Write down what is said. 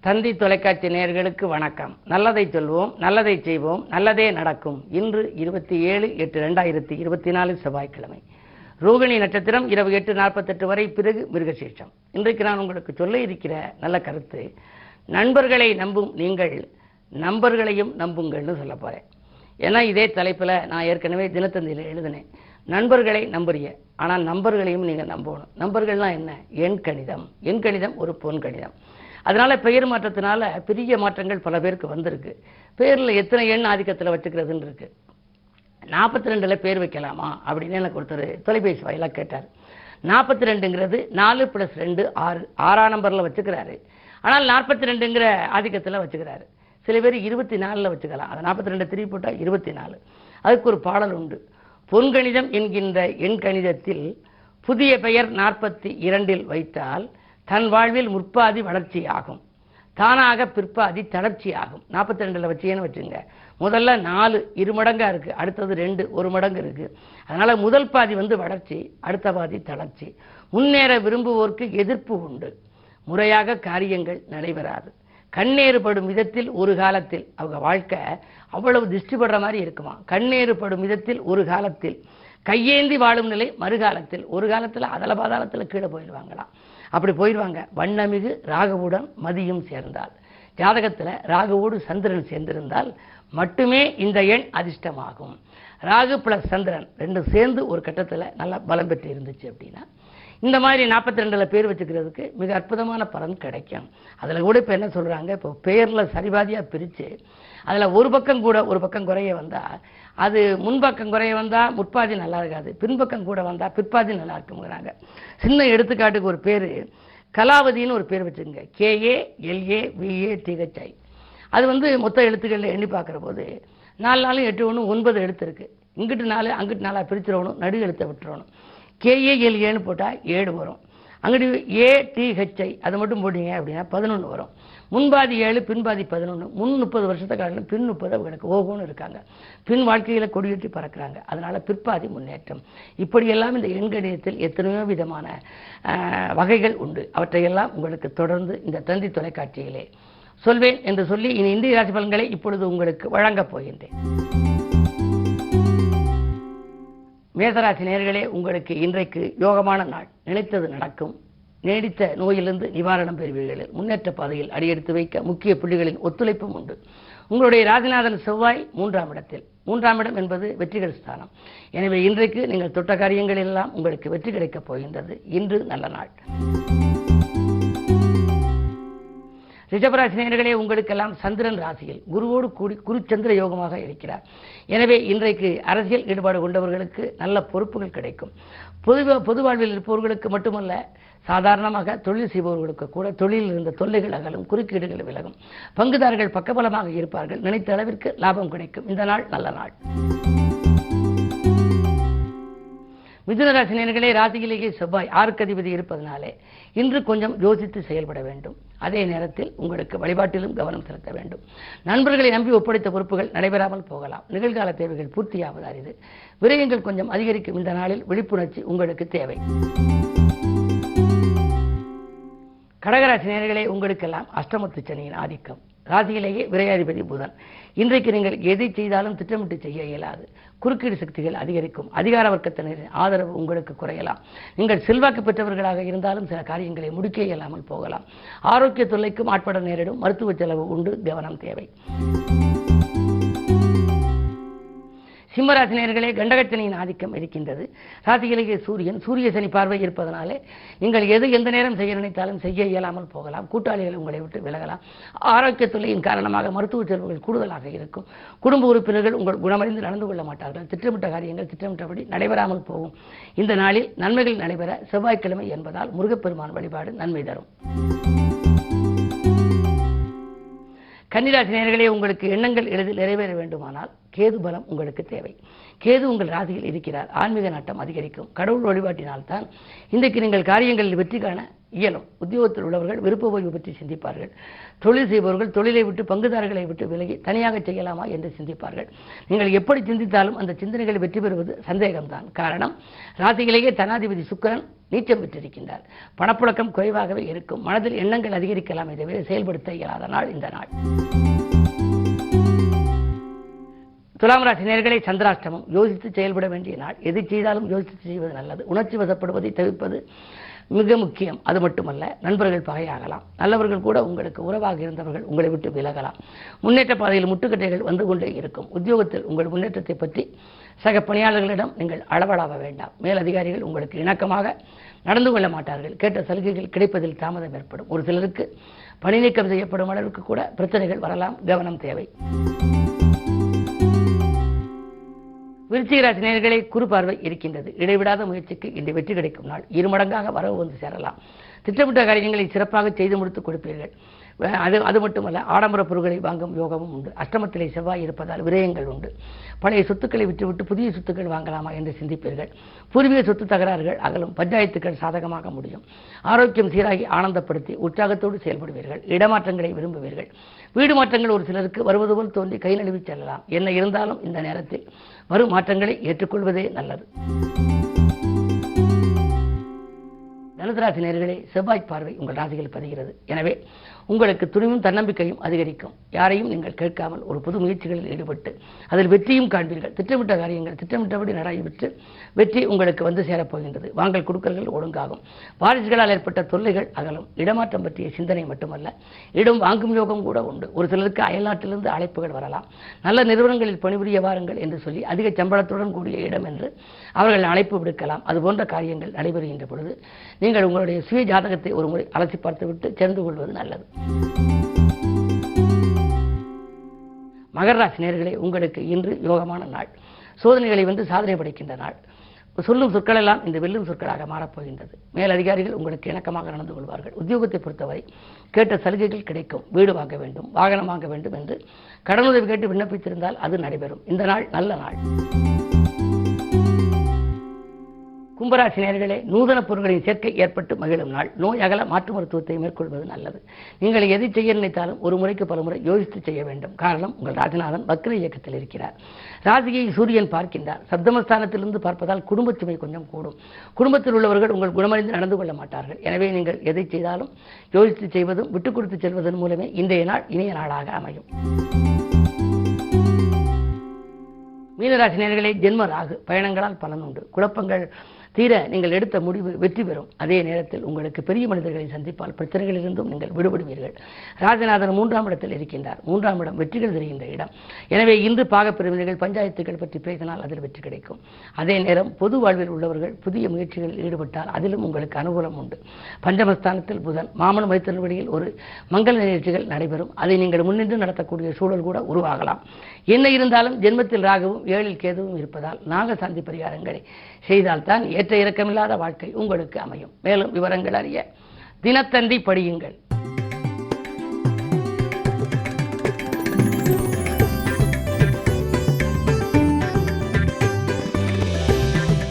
தந்தி தொலைக்காட்சி நேயர்களுக்கு வணக்கம். நல்லதை சொல்வோம், நல்லதை செய்வோம், நல்லதே நடக்கும். இன்று 27/8/2024 செவ்வாய்க்கிழமை. ரோகிணி நட்சத்திரம் இரவு 8:48 வரை, பிறகு மிருகசீரிஷம். இன்றைக்கு நான் உங்களுக்கு சொல்ல இருக்கிற நல்ல கருத்து, நண்பர்களை நம்பும் நீங்கள் நண்பர்களையும் நம்புங்கள்னு சொல்ல போறேன். ஏன்னா இதே தலைப்பில் நான் ஏற்கனவே தினத்தந்தியில் எழுதினேன். நண்பர்களை நம்புறிய, ஆனால் நம்பர்களையும் நீங்கள் நம்பணும். நம்பர்கள்லாம் என்ன? எண் கணிதம். எண் கணிதம் ஒரு பொன் கணிதம். அதனால பெயர் மாற்றத்தினால பெரிய மாற்றங்கள் பல பேருக்கு வந்திருக்கு. பேரில் எத்தனை எண் ஆதிக்கத்தில் வச்சுக்கிறதுன்னு இருக்கு. 42ல் பேர் வைக்கலாமா அப்படின்னு எனக்கு ஒருத்தர் தொலைபேசி வாயிலாக கேட்டார். 42ங்கிறது 4 + 2 6, 6ஆம் நம்பரில் வச்சுக்கிறாரு. ஆனால் 42ங்கிற ஆதிக்கத்தில் வச்சுக்கிறாரு. சில பேர் 24ல் வச்சுக்கலாம். அதை 42 திருப்பி போட்டால் 24. அதுக்கு ஒரு பாடல் உண்டு. பொன்கணிதம் என்கின்ற எண் கணிதத்தில் புதிய பெயர் 42ல் வைத்தால் தன் வாழ்வில் முற்பாதி வளர்ச்சி ஆகும், தானாக பிற்பாதி தளர்ச்சி ஆகும். 42ல் வச்சேன்னு வச்சுங்க. முதல்ல 4 2 மடங்கா இருக்கு, அடுத்தது 2 1 மடங்கு இருக்கு. அதனால முதல் பாதி வளர்ச்சி, அடுத்த பாதி தளர்ச்சி. முன்னேற விரும்புவோருக்கு எதிர்ப்பு உண்டு, முறையாக காரியங்கள் நடைபெறாது. கண்ணேறுபடும் விதத்தில் ஒரு காலத்தில் அவங்க வாழ்க்கை அவ்வளவு திருஷ்டிப்படுற மாதிரி இருக்குமா. கண்ணேறுபடும் விதத்தில் ஒரு காலத்தில் கையேந்தி வாழும் நிலை மறுகாலத்தில். ஒரு காலத்தில் அதல பாதாளத்தில் கீழே போயிடுவாங்களாம். அப்படி போயிடுவாங்க. வண்ணமிகு ராகுவுடன் மதியும் சேர்ந்தால், ஜாதகத்தில் ராகுவோடு சந்திரன் சேர்ந்திருந்தால் மட்டுமே இந்த எண் அதிர்ஷ்டமாகும். ராகு பிளஸ் சந்திரன் ரெண்டும் சேர்ந்து ஒரு கட்டத்தில் நல்லா பலம் பெற்று இருந்துச்சு அப்படின்னா இந்த மாதிரி 42ல் பேர் வச்சுக்கிறதுக்கு மிக அற்புதமான பலன் கிடைக்கும். அதில் கூட இப்போ என்ன சொல்கிறாங்க, இப்போ பேரில் சரிபாதியாக பிரித்து அதில் ஒரு பக்கம் கூட ஒரு பக்கம் குறைய வந்தால் அது முன்பக்கம் குறைய வந்தால் முற்பாதி நல்லா இருக்காது, பின்பக்கம் கூட வந்தால் பிற்பாதி நல்லா இருக்குங்கிறாங்க. சின்ன எடுத்துக்காட்டுக்கு ஒரு பேர் கலாவதின்னு ஒரு பேர் வச்சுங்க. KALAVATHI. அது மொத்த எழுத்துக்களில் எண்ணி பார்க்குற போது 4 4 8 1 9 எழுத்து இருக்குது. இங்கிட்டு 4 அங்கிட்டு 4 பிரிச்சிடணும், நடு எழுத்தை விட்டுறணும். KALAன்னு போட்டால் 7 வரும். அங்கிட்டு ATHI அதை மட்டும் போட்டிங்க அப்படின்னா 11 வரும். முன்பாதி 7 பின்பாதி 11. முன் 30 வருஷத்தை காட்டிலும் பின் 30 அவங்களுக்கு ஓகோன்னு இருக்காங்க. பின் வாழ்க்கையில் கொடியேற்றி பறக்கிறாங்க. அதனால பிற்பாதி முன்னேற்றம். இப்படியெல்லாம் இந்த எண்கணிதத்தில் எத்தனையோ விதமான வகைகள் உண்டு. அவற்றையெல்லாம் உங்களுக்கு தொடர்ந்து இந்த தந்தி தொலைக்காட்சியிலே சொல்வேன் என்று சொல்லி இனி இந்திய ராசி பலன்களை இப்பொழுது உங்களுக்கு வழங்கப் போகின்றேன். மேசராசி நேயர்களே, உங்களுக்கு இன்றைக்கு யோகமான நாள். நினைத்தது நடக்கும். நீடித்த நோயிலிருந்து நிவாரணம் பெறுவீர்கள். முன்னேற்ற பாதையில் அடியெடுத்து வைக்க முக்கிய புள்ளிகளின் ஒத்துழைப்பும் உண்டு. உங்களுடைய ராசிநாதன் செவ்வாய் 3ஆம் இடத்தில். 3ஆம் இடம் என்பது வெற்றிகள் ஸ்தானம். எனவே இன்றைக்கு நீங்கள் தொட்ட காரியங்கள் எல்லாம் உங்களுக்கு வெற்றி கிடைக்கப் போகின்றது. இன்று நல்ல நாள். ரிஷபராசி நேயர்களே, உங்களுக்கெல்லாம் சந்திரன் ராசியில் குருவோடு கூடி குருச்சந்திர யோகமாக இருக்கிறார். எனவே இன்றைக்கு அரசியல் ஈடுபாடு கொண்டவர்களுக்கு நல்ல பொறுப்புகள் கிடைக்கும். பொது வாழ்வில் இருப்பவர்களுக்கு மட்டுமல்ல, சாதாரணமாக தொழில் செய்பவர்களுக்கு கூட தொழிலில் இருந்த தொல்லைகள் அகலும், குறுக்கீடுகள் விலகும். பங்குதாரர்கள் பக்கபலமாக இருப்பார்கள். நினைத்த அளவிற்கு லாபம் கிடைக்கும். இந்த நாள் நல்ல நாள். மிதுனராசி நேயர்களே, ராசியிலேயே செவ்வாய் 6க்கு அதிபதி இருப்பதனாலே இன்று கொஞ்சம் யோசித்து செயல்பட வேண்டும். அதே நேரத்தில் உங்களுக்கு வழிபாட்டிலும் கவனம் செலுத்த வேண்டும். நண்பர்களை நம்பி ஒப்படைத்த பொறுப்புகள் நடைபெறாமல் போகலாம். நிகழ்கால தேவைகள் பூர்த்தியாவது அரிது. விரயங்கள் கொஞ்சம் அதிகரிக்கும். இந்த நாளில் விழிப்புணர்ச்சி உங்களுக்கு தேவை. கடகராசி நேயர்களே, உங்களுக்கெல்லாம் அஷ்டமத்து சனியின் ஆதிக்கம். ராசியிலேயே விரையாதிபதி புதன். இன்றைக்கு நீங்கள் எதை செய்தாலும் திட்டமிட்டு செய்ய இயலாது. குறுக்கீடு சக்திகள் அதிகரிக்கும். அதிகார வர்க்கத்தினரின் ஆதரவு உங்களுக்கு குறையலாம். நீங்கள் செல்வாக்கு பெற்றவர்களாக இருந்தாலும் சில காரியங்களை முடிக்க இயலாமல் போகலாம். ஆரோக்கிய தொல்லைக்கும் ஆட்பட நேரிடும். மருத்துவ செலவு உண்டு, கவனம் தேவை. சிம்மராசி நேயர்களே, கண்டகச்சனியின் ஆதிக்கம் இருக்கின்றது. ராசியிலேயே சூரிய சனி பார்வை இருப்பதனாலே நீங்கள் எந்த நேரம் செய்ய நினைத்தாலும் செய்ய இயலாமல் போகலாம். கூட்டாளிகள் உங்களை விட்டு விலகலாம். ஆரோக்கிய தொல்லையின் காரணமாக மருத்துவ செலவுகள் கூடுதலாக இருக்கும். குடும்ப உறுப்பினர்கள் உங்கள் குணமறிந்து நடந்து கொள்ள மாட்டார்கள். திட்டமிட்ட காரியங்கள் திட்டமிட்டபடி நடைபெறாமல் போகும். இந்த நாளில் நன்மைகள் நடைபெற செவ்வாய்க்கிழமை என்பதால் முருகப்பெருமான் வழிபாடு நன்மை தரும். கன்னிராசி நேயர்களே, உங்களுக்கு எண்ணங்கள் எளிதில் நிறைவேற வேண்டுமானால் கேது பலம் உங்களுக்கு தேவை. கேது உங்கள் ராசியில் இருக்கிறார். ஆன்மீக நாட்டம் அதிகரிக்கும். கடவுள் வழிபாட்டினால்தான் இன்றைக்கு நீங்கள் காரியங்களில் வெற்றி காண இயலும். உத்தியோகத்தில் உள்ளவர்கள் விருப்ப ஓய்வு பற்றி சிந்திப்பார்கள். தொழில் செய்பவர்கள் தொழிலை விட்டு பங்குதாரர்களை விட்டு விலகி தனியாக செய்யலாமா என்று சிந்திப்பார்கள். நீங்கள் எப்படி சிந்தித்தாலும் அந்த சிந்தனைகளை வெற்றி பெறுவது சந்தேகம்தான். காரணம், ராசியிலேயே தனாதிபதி சுக்கிரன் நீச்சம் பெற்றிருக்கின்றார். பணப்புழக்கம் குறைவாகவே இருக்கும். மனதில் எண்ணங்கள் அதிகரிக்கலாம், இதை செயல்படுத்த இயலாத நாள் இந்த நாள். துலாம் ராசி நேயர்களே, சந்திராஷ்டமம். யோசித்து செயல்பட வேண்டிய நாள். எது செய்தாலும் யோசித்து செய்வது நல்லது. உணர்ச்சி வசப்படுவதை தவிர்ப்பது மிக முக்கியம். அது மட்டுமல்ல, நண்பர்கள் பகையாகலாம். நல்லவர்கள் கூட உங்களுக்கு உறவாக இருந்தவர்கள் உங்களை விட்டு விலகலாம். முன்னேற்ற பாதையில் முட்டுக்கட்டைகள் வந்து கொண்டே இருக்கும். உத்தியோகத்தில் உங்கள் முன்னேற்றத்தை பற்றி சக பணியாளர்களிடம் நீங்கள் அளவலாக வேண்டாம். மேலதிகாரிகள் உங்களுக்கு இணக்கமாக நடந்து கொள்ள மாட்டார்கள். கேட்ட சலுகைகள் கிடைப்பதில் தாமதம் ஏற்படும். ஒரு சிலருக்கு பணி நீக்கம் செய்யப்படும் அளவுக்கு கூட பிரச்சனைகள் வரலாம். கவனம் தேவை. விருச்சிக ராசி நேயர்களே, குரு பார்வை இருக்கின்றது. இடைவிடாத முயற்சிக்கு இன்று வெற்றி கிடைக்கும் நாள். இருமடங்காக வரவு வந்து சேரலாம். திட்டமிட்ட காரியங்களை சிறப்பாக செய்து முடித்து கொடுப்பீர்கள். அது மட்டுமல்ல, ஆடம்பர பொருட்களை வாங்கும் யோகமும் உண்டு. அஷ்டமத்திலே செவ்வாய் இருப்பதால் விரயங்கள் உண்டு. பழைய சொத்துக்களை விட்டுவிட்டு புதிய சொத்துக்கள் வாங்கலாமா என்று சிந்திப்பீர்கள். பூர்வீக சொத்து தகராறுகள் அகலும். பஞ்சாயத்துக்கள் சாதகமாக முடியும். ஆரோக்கியம் சீராகி ஆனந்தப்படுத்தி உற்சாகத்தோடு செயல்படுவீர்கள். இடமாற்றங்களை விரும்புவீர்கள். வீடு மாற்றங்கள் ஒரு சிலருக்கு வருவது போல் தோன்றி கை நழுவி செல்லலாம். என்ன இருந்தாலும் இந்த நேரத்தில் வரும் மாற்றங்களை ஏற்றுக்கொள்வதே நல்லது. தனுசு ராசி நேயர்களே, செவ்வாய் பார்வை உங்கள் ராசிகளில் பதிகிறது. எனவே உங்களுக்கு துணிவும் தன்னம்பிக்கையும் அதிகரிக்கும். யாரையும் நீங்கள் கேட்காமல் ஒரு புது முயற்சிகளில் ஈடுபட்டு அதில் வெற்றியும் காண்பீர்கள். திட்டமிட்ட காரியங்கள் திட்டமிட்டபடி நடைபெற்று வெற்றி உங்களுக்கு வந்து சேரப்போகின்றது. வாங்கல் கொடுக்கல்கள் ஒழுங்காகும். வாரிசுகளால் ஏற்பட்ட தொல்லைகள் அகலும். இடமாற்றம் பற்றிய சிந்தனை மட்டுமல்ல, இடம் வாங்கும் யோகம் கூட உண்டு. ஒரு சிலருக்கு அயல்நாட்டிலிருந்து அழைப்புகள் வரலாம். நல்ல நிறுவனங்களில் பணிபுரிய வாருங்கள் என்று சொல்லி அதிக சம்பளத்துடன் கூடிய இடம் என்று அவர்கள் அழைப்பு விடுக்கலாம். அதுபோன்ற காரியங்கள் நடைபெறுகின்ற பொழுது நீங்கள் உங்களுடைய சுய ஜாதகத்தை ஒரு முறை அலசி பார்த்துவிட்டு சேர்ந்து கொள்வது நல்லது. மகர ராசி நேயர்களே, உங்களுக்கு இன்று யோகமான நாள். சோதனைகளை வந்து சாதனை படைக்கின்ற நாள். சொல்லும் சொற்கள் எல்லாம் இந்த வெல்லும் சொற்களாக மாறப்போகின்றது. மேலதிகாரிகள் உங்களுக்கு இணக்கமாக நடந்து கொள்வார்கள். உத்தியோகத்தை பொறுத்தவரை கேட்ட சலுகைகள் கிடைக்கும். வீடு வாங்க வேண்டும், வாகனம் வாங்க வேண்டும் என்று கடனுதவி கேட்டு விண்ணப்பித்திருந்தால் அது நடைபெறும். இந்த நாள் நல்ல நாள். கும்பராசி நேயர்களே, நூதன பொருட்களின் சேர்க்கை ஏற்பட்டு மகிழும் நாள். நோய் அகல மாற்று மருத்துவத்தை மேற்கொள்வது நல்லது. நீங்கள் எதை செய்ய நினைத்தாலும் ஒரு முறைக்கு பல முறை யோசித்து செய்ய வேண்டும். காரணம், உங்கள் ராஜநாதன் வக்ர இயக்கத்தில் இருக்கிறார். ராசியை சூரியன் பார்க்கின்றார். சப்தமஸ்தானத்திலிருந்து பார்ப்பதால் குடும்ப சுமை கொஞ்சம் கூடும். குடும்பத்தில் உள்ளவர்கள் உங்கள் குணமறிந்து நடந்து கொள்ள மாட்டார்கள். எனவே நீங்கள் எதை செய்தாலும் யோசித்து செய்வதும் விட்டுக் கொடுத்து செல்வதன் மூலமே இன்றைய நாள் இனிய நாளாக அமையும். மீனராசி நேயர்களே, ஜென்ம ராகு. பயணங்களால் பலன் உண்டு. குழப்பங்கள் தீர நீங்கள் எடுத்த முடிவு வெற்றி பெறும். அதே நேரத்தில் உங்களுக்கு பெரிய மனிதர்களை சந்திப்பால் பிரச்சனைகளிலிருந்தும் நீங்கள் விடுபடுவீர்கள். ராஜநாதன் 3ஆம் இடத்தில் இருக்கின்றார். 3ஆம் இடம் வெற்றிகள் தெரிகின்ற இடம். எனவே இன்று பாகப்பிரிவினைகள் பஞ்சாயத்துகள் பற்றி பேசினால் அதில் வெற்றி கிடைக்கும். அதே நேரம் பொது வாழ்வில் உள்ளவர்கள் புதிய முயற்சிகளில் ஈடுபட்டால் அதிலும் உங்களுக்கு அனுகூலம் உண்டு. பஞ்சமஸ்தானத்தில் புதன். மாமன் மைத்திரன் வழியில் ஒரு மங்கள நிகழ்ச்சிகள் நடைபெறும். அதை நீங்கள் முன்னின்று நடத்தக்கூடிய சூழல் கூட உருவாகலாம். என்ன இருந்தாலும் ஜென்மத்தில் ராகுவும் 7இல் கேதுவும் இருப்பதால் நாகசாந்தி பரிகாரங்களை செய்தால்தான் ஏற்ற இறக்கமில்லாத வாழ்க்கை உங்களுக்கு அமையும். மேலும் விவரங்கள் அறிய தினத்தந்தி படியுங்கள்.